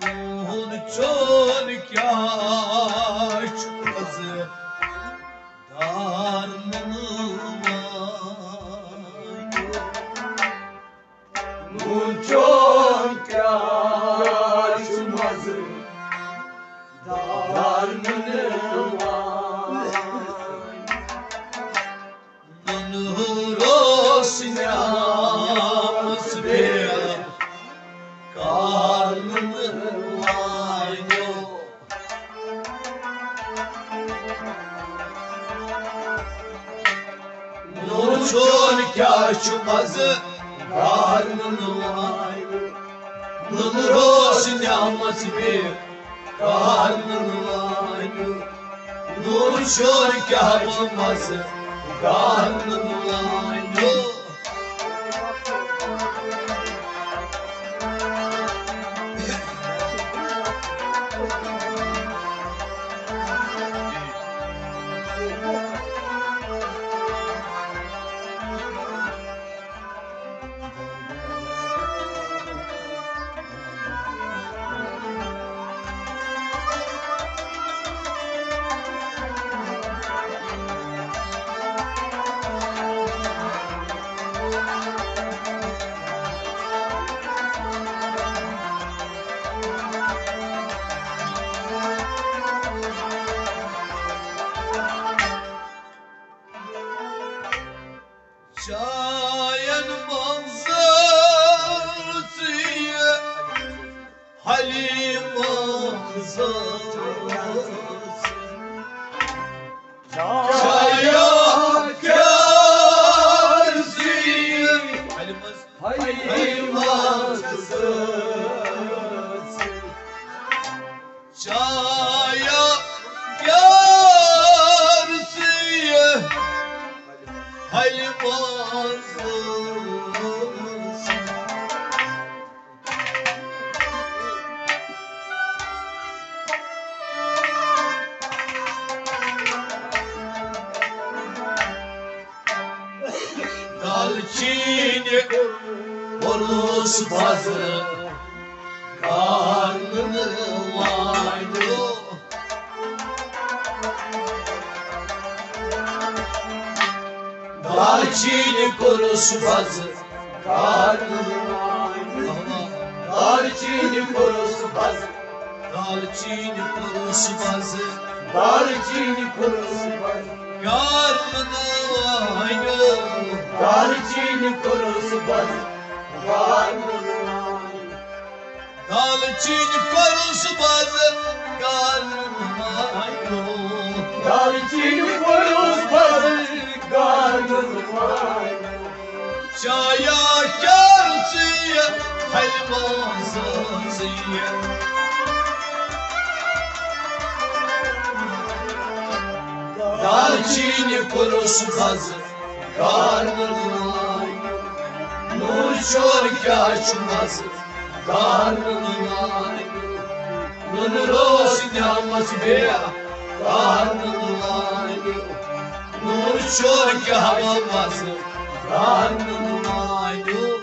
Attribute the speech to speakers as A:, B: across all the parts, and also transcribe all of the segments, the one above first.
A: Ruhun çok yaş kızı darmanı var.
B: Ruhun çok yaşmaz darmanı var.
A: Nuros namus bir karnını var. Nurçun kaçmazı karnını var. Nuros namus bir karnını var. Nurçun kaçmazı karnını var. Şayan manzarası Halim manzarası Şayan karsı Halim manzarası Şayan karsı Halim manzarası Dalçini Orus bazı karnını vardı. Dalçini kurusu bazı karnını vardı. Dalçini kurusu bazı Dalçini kurusu bazı
B: Darçini kurusu var.
A: karnını vardı.
B: Darçini kurusu var.
A: Dalçini kurusu bazı karnını vardı.
B: Darçini kurusu var. Darçini var.
A: Şaya karşıya helvasızıya Dalçini kurusu bazı karnını vardı. Nur çork açmaz karnını vardı. Nur osinamaz be karnını vardı. Nur çork havamaz karnını vardı.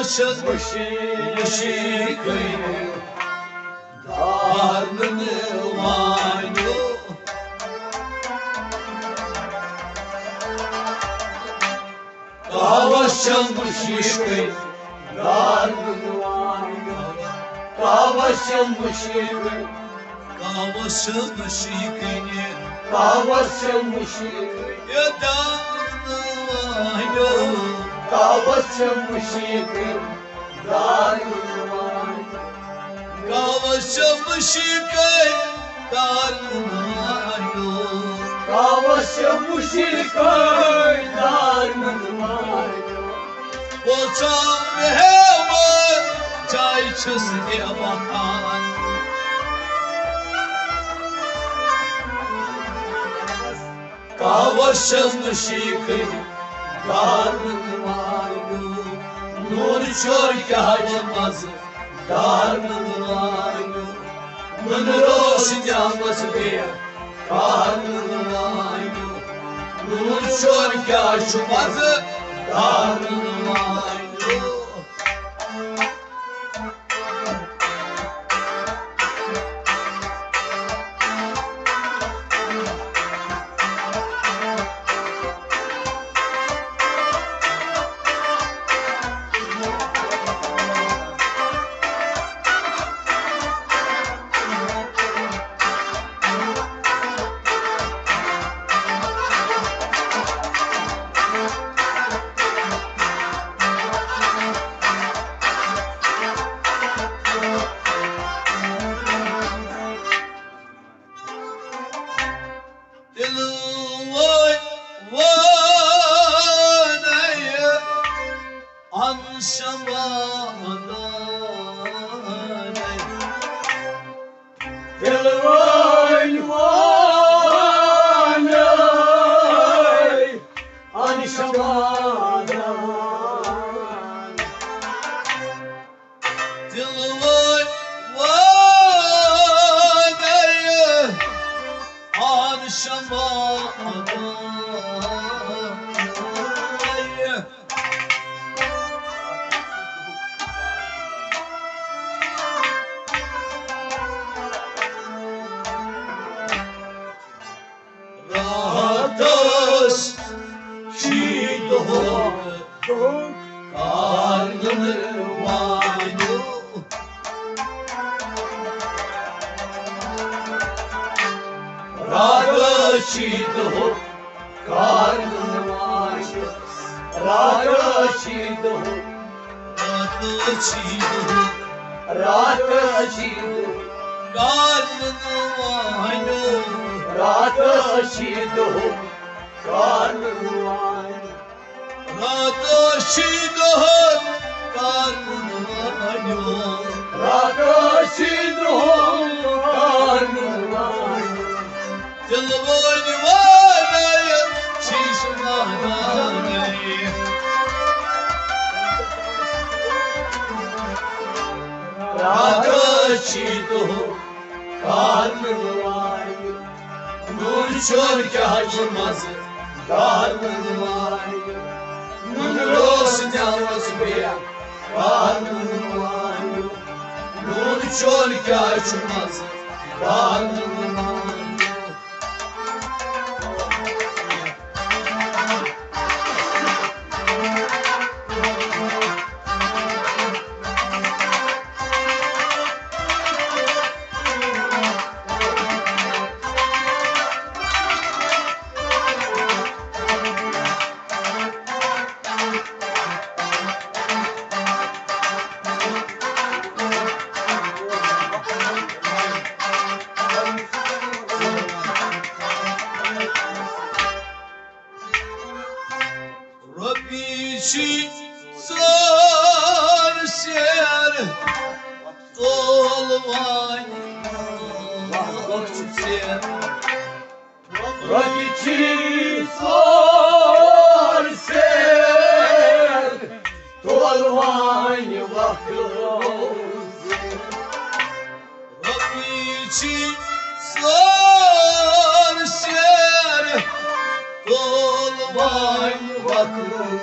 A: Muşikayı Karnını vayo Kavaşan muşikayı Karnını vayo
B: Kavaşın muşikayı
A: Kavaşan muşikayı
B: Kavaşın muşikayı
A: Ya darnı vayo
B: Kavaşın muşikayı Darnını vayo
A: Kavaşan muşikayı Karnını vayo
B: Kavaşın muşikayı Darnını vayo
A: Boçan ve hemen çay çözüye bakan Kavaşılmış yıkayı karnını vayo Nur çölke hacımazı karnını vayo Mınır olsun yanması diye karnını vayo Nur çölke hacımazı karnını vayo Dilim vay vay neye anşamadan
B: Dilvay vanay Anşamadan
A: Dilim vay vay neye anşamadan Rahatos şidoğu karnını vayo
B: Ragaşido karnını vayo Ragaşido Ragaşido
A: karnını vayo
B: Ragaşido karnını vayo
A: Ragaşidoğu karnını vayo
B: Ragaşido karnını vayo
A: Dilboynu vanayı şişmanayı
B: Ragaşido karnını vayo
A: Nur çölke hacımazı
B: karnını vayo
A: Nur olsun yalnız bir
B: karnını vayo
A: Nur çölke hacımazı
B: karnını vayo
A: Rabbi sar ser olmay ser
B: Rakiçi sor ser Tolvay vakıf
A: Rabbi sar ser olmay vakıf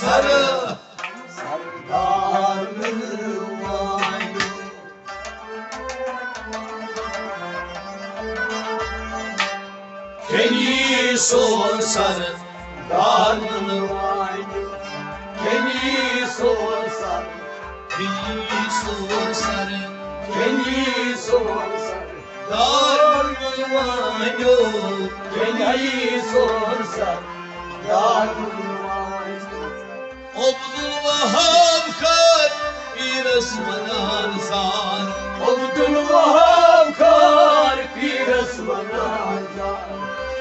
A: sarı
B: Sardarım vay.
A: Beni son sarı
B: Dargın vay. Beni sorsan,
A: Beni son sarı
B: beni sorsan,
A: Dargın vanyo
B: beni sorsan, dargın vay.
A: Abdülvahab kar bir ısmanan zar
B: Abdülvahab kar bir ısmanar.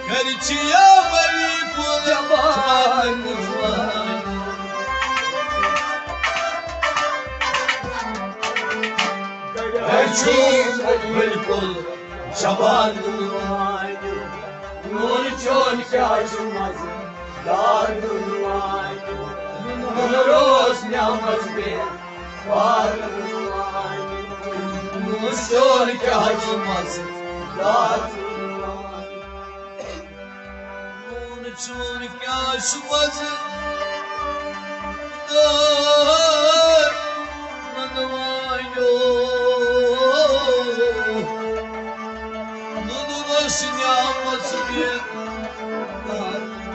A: Gerçiye veli kul
B: Yaman
A: var Gerçi veli kul şaban
B: Nur çok açılmaz, dargın vay. Nur osnamaz bir, vargın vay.
A: Muştur ki açılmaz
B: Dargın vay.
A: Muştur ki açılmaz Dar Nanavayo Nunulasın yağması bir Dar